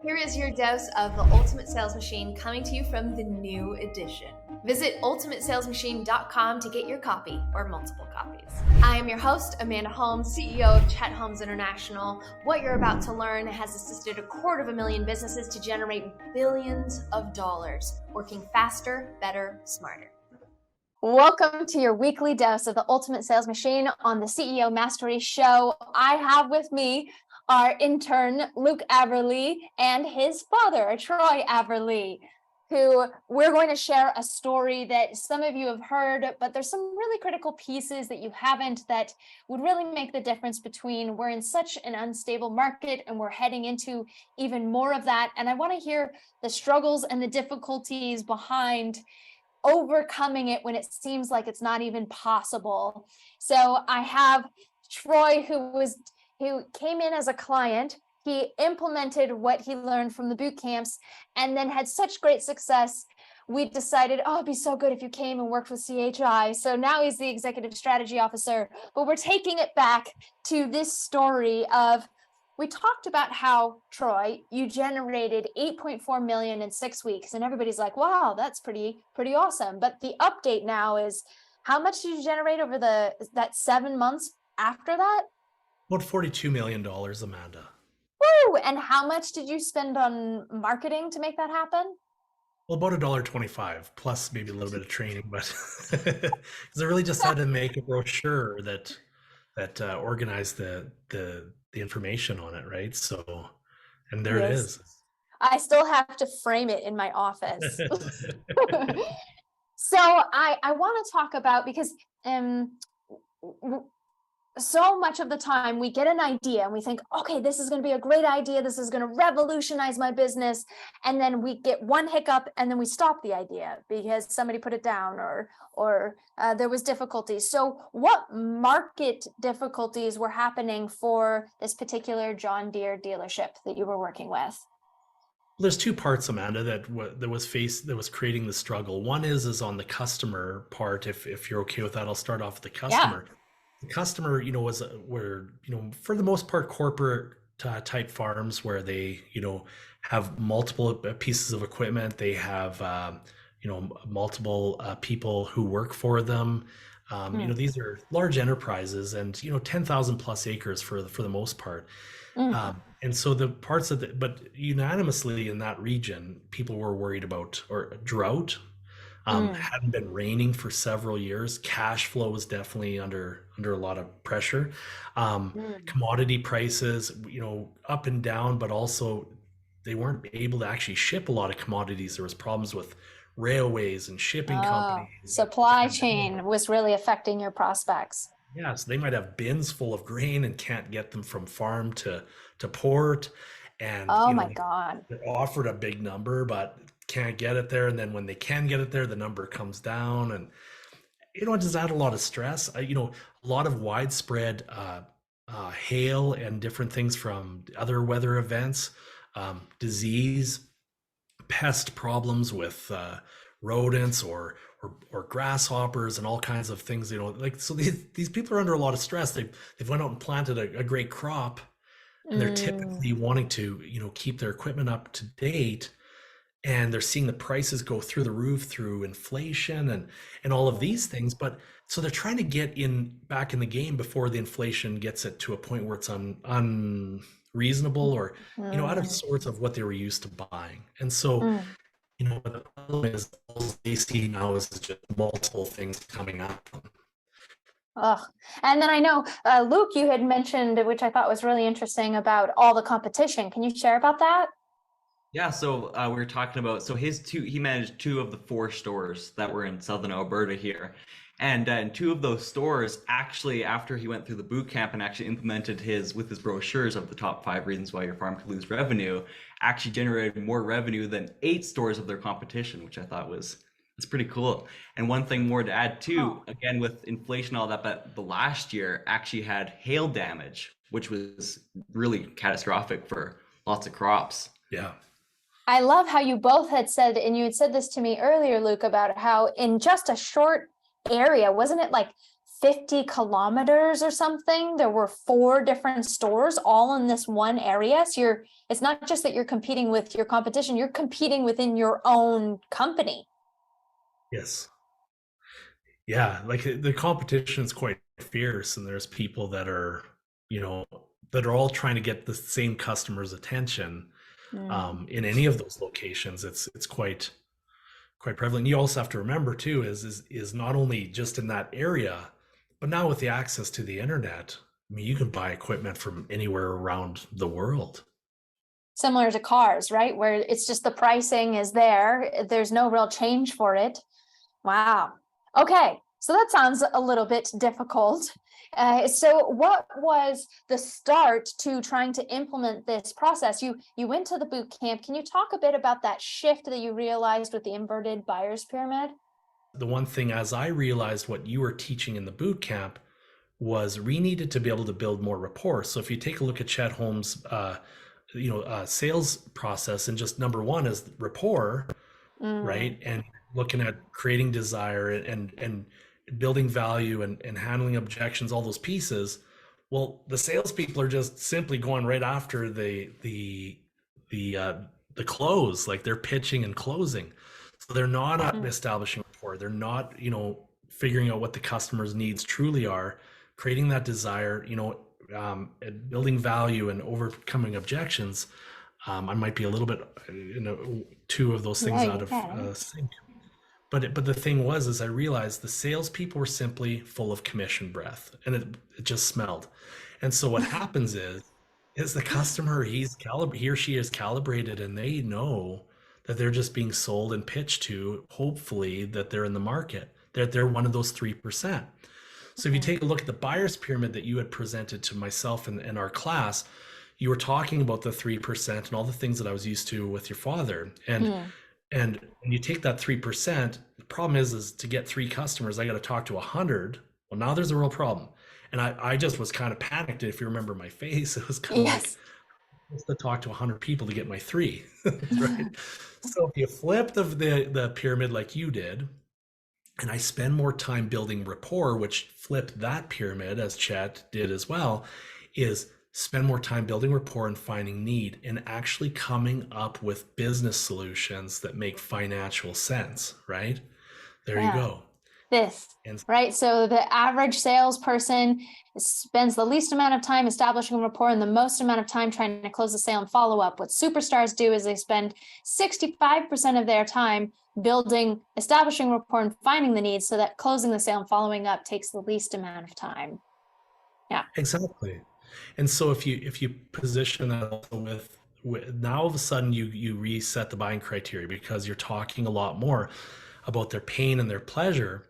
Here is your dose of the Ultimate Sales Machine coming to you from the new edition. Visit ultimatesalesmachine.com to get your copy or multiple copies. I am your host, Amanda Holmes, CEO of Chet Holmes International. What you're about to learn has assisted 250,000 businesses to generate billions of dollars, working faster, better, smarter. Welcome to your weekly dose of the Ultimate Sales Machine on the CEO Mastery Show. I have with me our intern, Luke Averly, and his father, Troy Averly, who we're going to share a story that some of you have heard, but there's some really critical pieces that you haven't that would really make the difference between we're in such an unstable market and we're heading into even more of that. And I want to hear the struggles and the difficulties behind overcoming it when it seems like it's not even possible. So I have Troy, who came in as a client. He implemented what he learned from the boot camps and then had such great success. We decided, oh, it'd be so good if you came and worked with CHI. So now he's the executive strategy officer, but we're taking it back to this story of, we talked about how, Troy, you generated 8.4 million in 6 weeks, and everybody's like, wow, that's pretty awesome. But the update now is, how much did you generate over that 7 months after that? About $42 million, Amanda. Woo! And how much did you spend on marketing to make that happen? Well, about $1.25 plus maybe a little bit of training, but because I really just had to make a brochure that organized the information on it, right? So, and there it is. I still have to frame it in my office. So I want to talk about, because so much of the time we get an idea and we think, okay, this is going to be a great idea. This is going to revolutionize my business. And then we get one hiccup and then we stop the idea because somebody put it down or there was difficulties. So what market difficulties were happening for this particular John Deere dealership that you were working with? There's two parts, Amanda, that was creating the struggle. One is on the customer part. If you're okay with that, I'll start off with the customer. Yeah. The customer, were for the most part corporate type farms where they, have multiple pieces of equipment. They have, multiple people who work for them. These are large enterprises and, 10,000 plus acres for the most part. And so the parts of but unanimously in that region, people were worried about drought. Hadn't been raining for several years. Cash flow was definitely under a lot of pressure. Commodity prices, up and down, but also they weren't able to actually ship a lot of commodities. There was problems with railways and shipping companies. Supply chain was really affecting your prospects. Yeah, so they might have bins full of grain and can't get them from farm to port. And my God, they're offered a big number, but can't get it there. And then when they can get it there, the number comes down, and it just add a lot of stress. A lot of widespread hail and different things from other weather events, disease, pest problems with rodents or grasshoppers and all kinds of things. So these people are under a lot of stress. They've went out and planted a great crop, and they're typically wanting to keep their equipment up to date. And they're seeing the prices go through the roof through inflation and all of these things. But so they're trying to get back in the game before the inflation gets it to a point where it's unreasonable or, out of sorts of what they were used to buying. And so, what the problem is, all they see now is just multiple things coming up. And then I know, Luke, you had mentioned, which I thought was really interesting, about all the competition. Can you share about that? Yeah, so we were talking about, he managed 2 of the 4 stores that were in Southern Alberta here. And in 2 of those stores, actually, after he went through the boot camp and actually implemented with his brochures of the top 5 reasons why your farm could lose revenue, actually generated more revenue than 8 stores of their competition, which I thought it's pretty cool. And one thing more to add too, again, with inflation, all that, but the last year actually had hail damage, which was really catastrophic for lots of crops. Yeah. I love how you both had said, and you had said this to me earlier, Luke, about how in just a short area, wasn't it like 50 kilometers or something. There were 4 different stores all in this one area. So it's not just that you're competing with your competition, you're competing within your own company. Yes. Yeah, like the competition is quite fierce, and there's people that are, that are all trying to get the same customer's attention. In any of those locations, it's quite prevalent. You also have to remember too is not only just in that area, but now with the access to the internet, I mean, you can buy equipment from anywhere around the world. Similar to cars, right? Where it's just the pricing is there. There's no real change for it. Wow. Okay. So that sounds a little bit difficult. So what was the start to trying to implement this process? You went to the boot camp. Can you talk a bit about that shift that you realized with the inverted buyer's pyramid? The one thing, as I realized what you were teaching in the boot camp, was we needed to be able to build more rapport. So if you take a look at Chet Holmes' sales process, and just number one is rapport, right? And looking at creating desire and building value and handling objections, all those pieces. Well, the salespeople are just simply going right after the close, like they're pitching and closing. So they're not establishing rapport. They're not, figuring out what the customer's needs truly are, creating that desire, and building value and overcoming objections. I might be a little bit, two of those things out of sync. But the thing was I realized the salespeople were simply full of commission breath, and it just smelled. And so what happens is the customer, he or she is calibrated, and they know that they're just being sold and pitched to, hopefully, that they're in the market, that they're one of those 3%. So if you take a look at the buyer's pyramid that you had presented to myself in our class, you were talking about the 3% and all the things that I was used to with your father. And when you take that 3%, the problem is to get 3 customers, I got to talk to 100. Well, now there's a real problem. And I just was kind of panicked. If you remember my face, it was kind of like, to talk to 100 people to get my 3, right? So if you flip the pyramid like you did, and I spend more time building rapport, which flipped that pyramid, as Chet did as well, is spend more time building rapport and finding need and actually coming up with business solutions that make financial sense, right? There you go. Right? So the average salesperson spends the least amount of time establishing rapport and the most amount of time trying to close the sale and follow up. What superstars do is they spend 65% of their time establishing rapport and finding the needs, so that closing the sale and following up takes the least amount of time. Yeah, exactly. And so if you position that also with now all of a sudden you reset the buying criteria, because you're talking a lot more about their pain and their pleasure.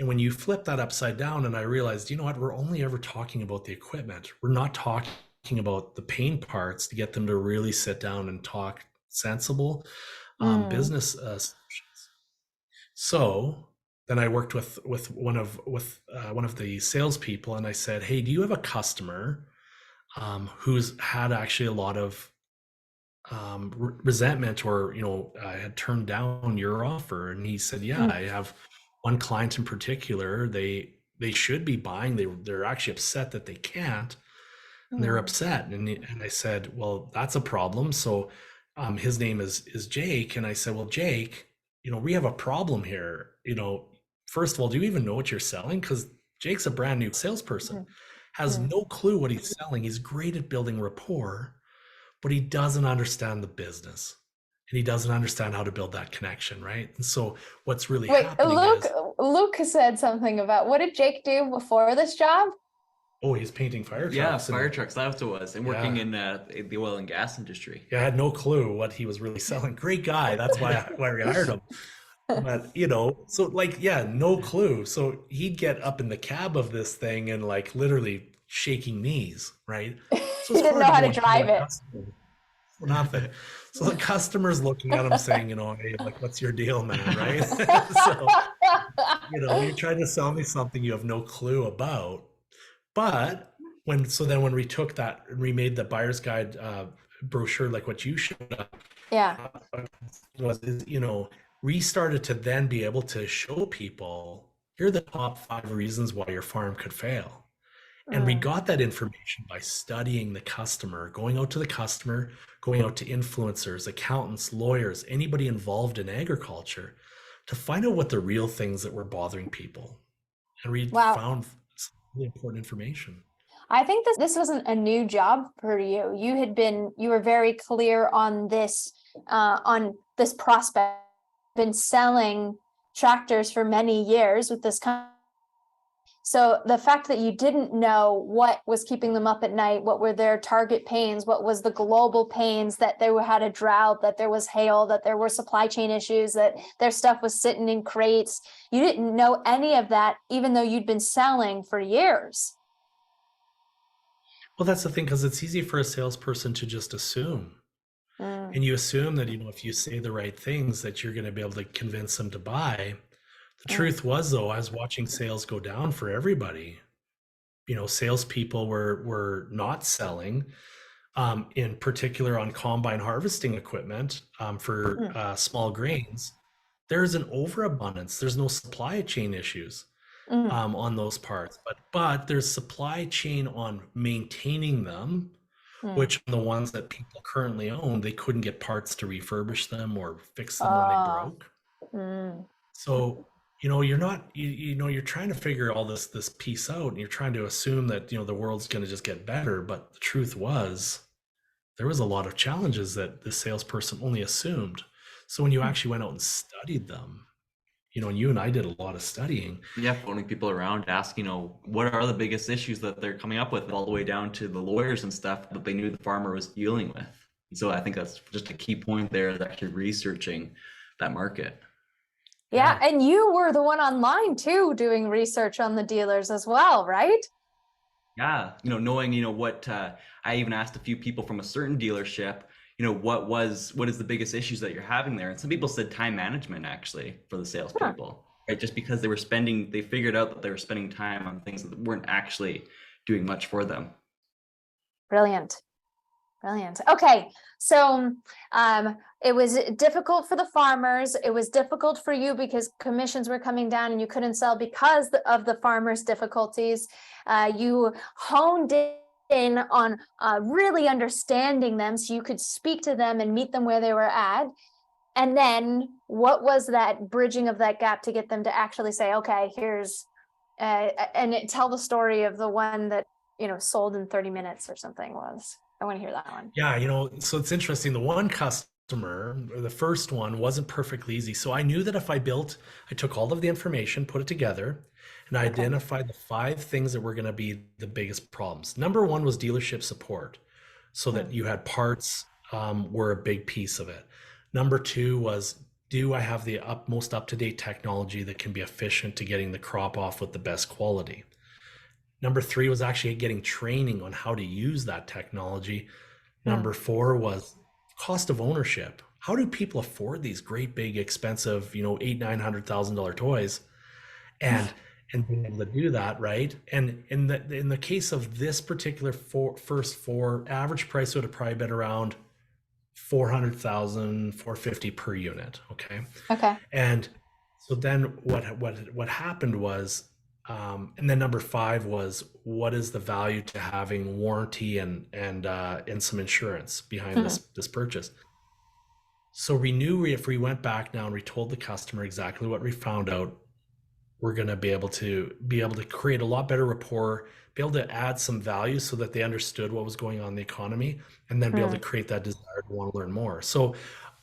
And when you flip that upside down, and I realized, we're only ever talking about the equipment. We're not talking about the pain parts to get them to really sit down and talk sensible business solutions. So then I worked with one of the salespeople, and I said, "Hey, do you have a customer who's had actually a lot of resentment, or had turned down your offer?" And he said, "Yeah, I have one client in particular. They should be buying. They're actually upset that they can't, and they're upset." And I said, "Well, that's a problem." So his name is Jake, and I said, "Well, Jake, we have a problem here. First of all, do you even know what you're selling? Because Jake's a brand new salesperson, has no clue what he's selling. He's great at building rapport, but he doesn't understand the business, and he doesn't understand how to build that connection, right?" And so what's really happening Luke said something about, what did Jake do before this job? Oh, he's painting fire trucks. Yeah, fire trucks, that's what it was. And working in the oil and gas industry. Yeah, I had no clue what he was really selling. Great guy. That's why we hired him. But, so no clue. So he'd get up in the cab of this thing and literally shaking knees, right? So he didn't know how to drive it. Nothing. So the customer's looking at him saying, "Hey, what's your deal, man?" Right? So, you're trying to sell me something you have no clue about. But when we took that and we made the buyer's guide brochure, like what you showed up, we started to then be able to show people here are the top 5 reasons why your farm could fail. And we got that information by studying the customer, going out to the customer, going out to influencers, accountants, lawyers, anybody involved in agriculture to find out what the real things that were bothering people. And we Wow. found some really important information. I think this wasn't a new job for you. You were very clear on this prospect. Been selling tractors for many years with this company. So the fact that you didn't know what was keeping them up at night, what were their target pains, what was the global pains, that they had a drought, that there was hail, that there were supply chain issues, that their stuff was sitting in crates. You didn't know any of that, even though you'd been selling for years. Well, that's the thing, because it's easy for a salesperson to just assume. And you assume that, if you say the right things, that you're going to be able to convince them to buy. The truth was, though, I was watching sales go down for everybody. Salespeople were not selling, in particular on combine harvesting equipment for small grains. There's an overabundance. There's no supply chain issues on those parts, but there's supply chain on maintaining them, which the ones that people currently own, they couldn't get parts to refurbish them or fix them when they broke. So, you're trying to figure all this piece out, and you're trying to assume that, the world's going to just get better. But the truth was, there was a lot of challenges that the salesperson only assumed. So when you actually went out and studied them, and you and I did a lot of studying. Yeah, phoning people around, asking, what are the biggest issues that they're coming up with, all the way down to the lawyers and stuff that they knew the farmer was dealing with. And so I think that's just a key point there, is actually researching that market. Yeah, and you were the one online too, doing research on the dealers as well, right? Yeah, knowing, what I even asked a few people from a certain dealership, what is the biggest issues that you're having there? And some people said time management, actually, for the salespeople, right? Just because they figured out that they were spending time on things that weren't actually doing much for them. Brilliant. Okay, so it was difficult for the farmers. It was difficult for you because commissions were coming down and you couldn't sell because of the farmers' difficulties. You honed in on really understanding them so you could speak to them and meet them where they were at. And then what was that bridging of that gap to get them to actually say, okay, here's tell the story of the one that sold in 30 minutes or something was. I want to hear that one. Yeah, so it's interesting. The one customer, or the first one, wasn't perfectly easy. So I knew that if I took all of the information, put it together, and I identified the 5 things that were going to be the biggest problems. Number 1 was dealership support, so that you had parts were a big piece of it. Number 2 was, do I have the most up-to-date technology that can be efficient to getting the crop off with the best quality? Number 3 was actually getting training on how to use that technology. Number 4 was cost of ownership. How do people afford these great, big, expensive, $800,000-$900,000 toys, and being able to do that, right? And in the case of this particular first 4, average price would have probably been around $400,000, $450,000 per unit. Okay. And so then what happened was, and then number 5 was, what is the value to having warranty and some insurance behind this purchase? So we knew if we went back now and we told the customer exactly what we found out, we're going to be able to create a lot better rapport, be able to add some value so that they understood what was going on in the economy, and then be able to create that desire to want to learn more. So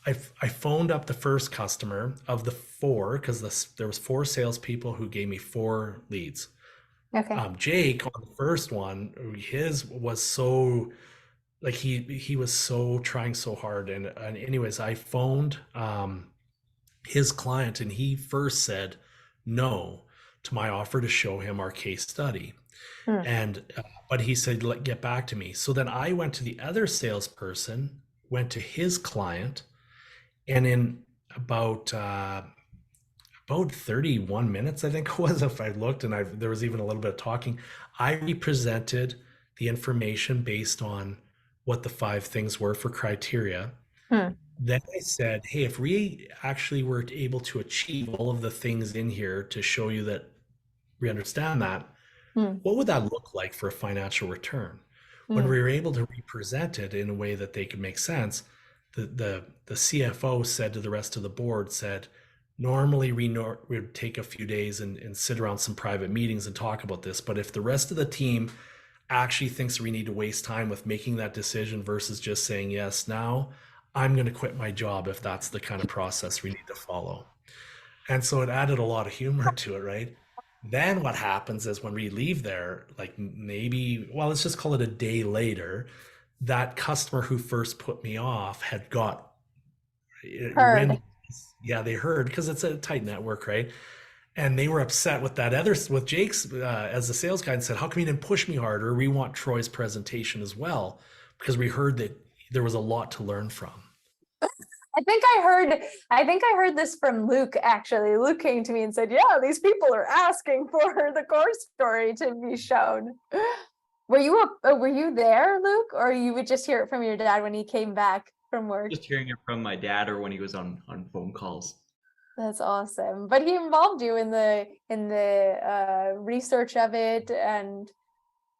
I phoned up the first customer of the 4, because there was 4 salespeople who gave me 4 leads. Jake, on the first one, his was so, like, he was so trying so hard. And anyways, I phoned his client, and he first said no to my offer to show him our case study. But he said, get back to me. So then I went to the other salesperson, went to his client, and in about 31 minutes, I think it was, if I looked, and there was even a little bit of talking, I presented the information based on what the 5 things were for criteria. Then I said, hey, if we actually were able to achieve all of the things in here to show you that we understand that, Mm, what would that look like for a financial return? When mm. we were able to represent it in a way that they could make sense, the CFO said to the rest of the board, said, normally we would take a few days and sit around some private meetings and talk about this. But if the rest of the team actually thinks we need to waste time with making that decision versus just saying yes now, I'm going to quit my job if that's the kind of process we need to follow. And so it added a lot of humor to it, right? Then what happens is when we leave there, like maybe, well, let's just call it a day later, that customer who first put me off had got Heard. wind. Yeah, they heard because it's a tight network, right? And they were upset with that other, with Jake's as the sales guy, and said, how come you didn't push me harder? We want Troy's presentation as well, because we heard that there was a lot to learn from. I think I heard this from Luke, actually. Luke came to me and said, yeah, these people are asking for the core story to be shown. Were you there, Luke, or you would just hear it from your dad when he came back from work? Just hearing it from my dad or when he was on phone calls. That's awesome. But he involved you in the research of it, and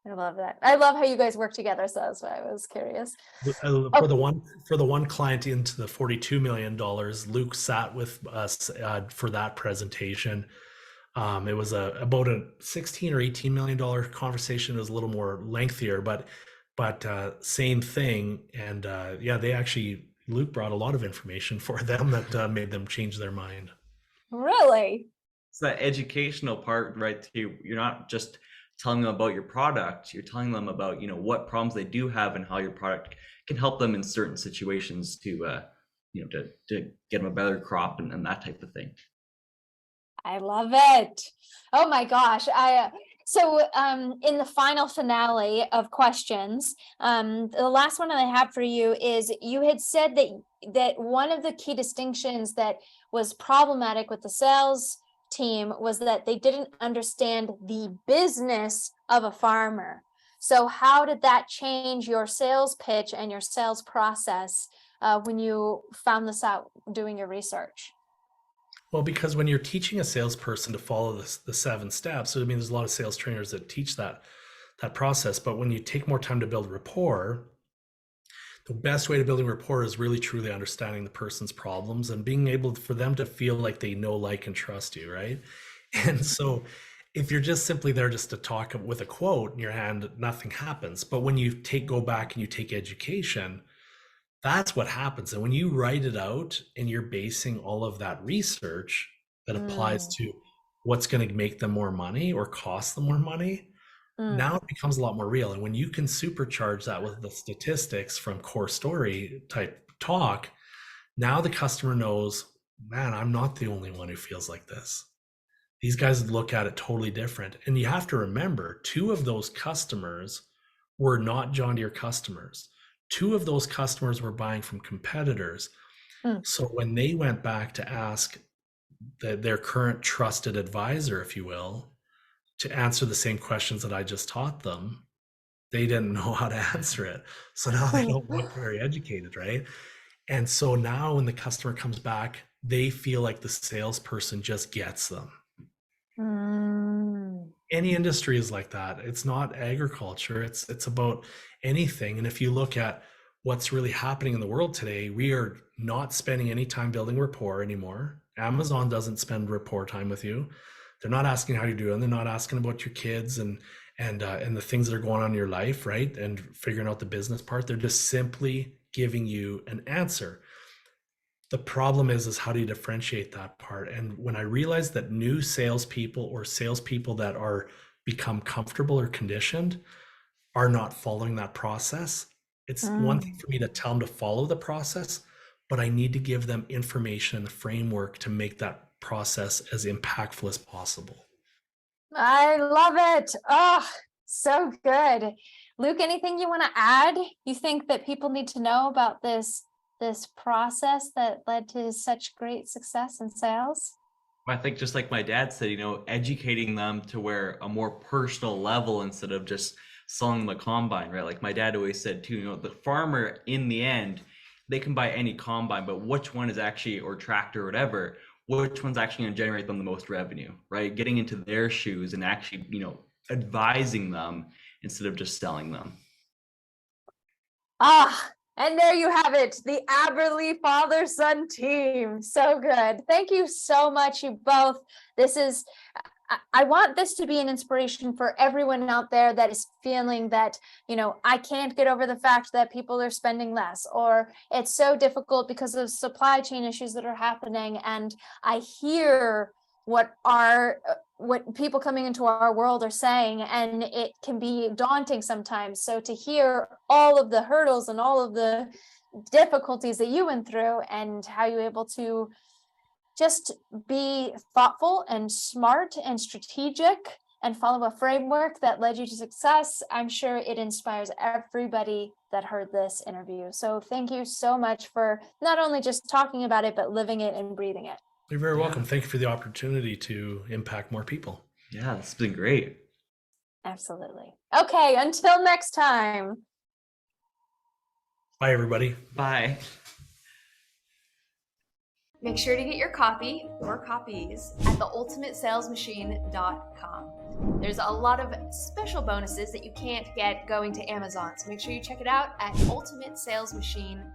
I love that. I love how you guys work together, so that's why I was curious. For Oh, the one client into the $42 million, Luke sat with us for that presentation. It was about a 16 or $18 million conversation. It was a little more lengthier, but same thing. And yeah, Luke brought a lot of information for them that made them change their mind. really? It's that educational part, right? Too. You're not just telling them about your product, you're telling them about, what problems they do have and how your product can help them in certain situations to to get them a better crop and that type of thing. I love it. Oh my gosh. So in the final finale of questions, the last one that I have for you is, you had said that one of the key distinctions that was problematic with the sales team was that they didn't understand the business of a farmer. So how did that change your sales pitch and your sales process when you found this out doing your research? Well, because when you're teaching a salesperson to follow the 7 steps, so I mean, there's a lot of sales trainers that teach that process. But when you take more time to build rapport, the best way to building rapport is really truly understanding the person's problems and being able for them to feel like they know, like, and trust you, right? And so if you're just simply there just to talk with a quote in your hand, nothing happens. But when you go back and you take education, that's what happens. And when you write it out and you're basing all of that research that applies to what's going to make them more money or cost them more money, now it becomes a lot more real. And when you can supercharge that with the statistics from core story type talk, now the customer knows, man, I'm not the only one who feels like this. These guys look at it totally different. And you have to remember, 2 of those customers were not John Deere customers. 2 of those customers were buying from competitors. So when they went back to ask their current trusted advisor, if you will, to answer the same questions that I just taught them, they didn't know how to answer it. So now they don't look very educated, right? And so now when the customer comes back, they feel like the salesperson just gets them. Any industry is like that. It's not agriculture. It's about anything. And if you look at what's really happening in the world today, we are not spending any time building rapport anymore. Amazon doesn't spend rapport time with you. They're not asking how you're doing. They're not asking about your kids and the things that are going on in your life, right? And figuring out the business part. They're just simply giving you an answer. The problem is how do you differentiate that part? And when I realized that new salespeople or salespeople that are become comfortable or conditioned are not following that process, it's one thing for me to tell them to follow the process, but I need to give them information and the framework to make that process as impactful as possible. I love it. Oh, so good. Luke, anything you want to add? You think that people need to know about this process that led to such great success in sales? I think just like my dad said, educating them to where a more personal level instead of just selling them a combine, right? Like my dad always said too, the farmer in the end, they can buy any combine, but which one is actually, or tractor or whatever, which one's actually going to generate them the most revenue, right? Getting into their shoes and actually, advising them instead of just selling them. And there you have it, the Aberley father-son team. So good. Thank you so much, you both. I want this to be an inspiration for everyone out there that is feeling that, I can't get over the fact that people are spending less, or it's so difficult because of supply chain issues that are happening. And I hear what people coming into our world are saying, and it can be daunting sometimes. So to hear all of the hurdles and all of the difficulties that you went through and how you were able to just be thoughtful and smart and strategic and follow a framework that led you to success, I'm sure it inspires everybody that heard this interview. So thank you so much for not only just talking about it, but living it and breathing it. You're very welcome. Thank you for the opportunity to impact more people. Yeah, this has been great. Absolutely. Okay, until next time. Bye, everybody. Bye. Make sure to get your copy or copies at theultimatesalesmachine.com. There's a lot of special bonuses that you can't get going to Amazon, so make sure you check it out at ultimatesalesmachine.com.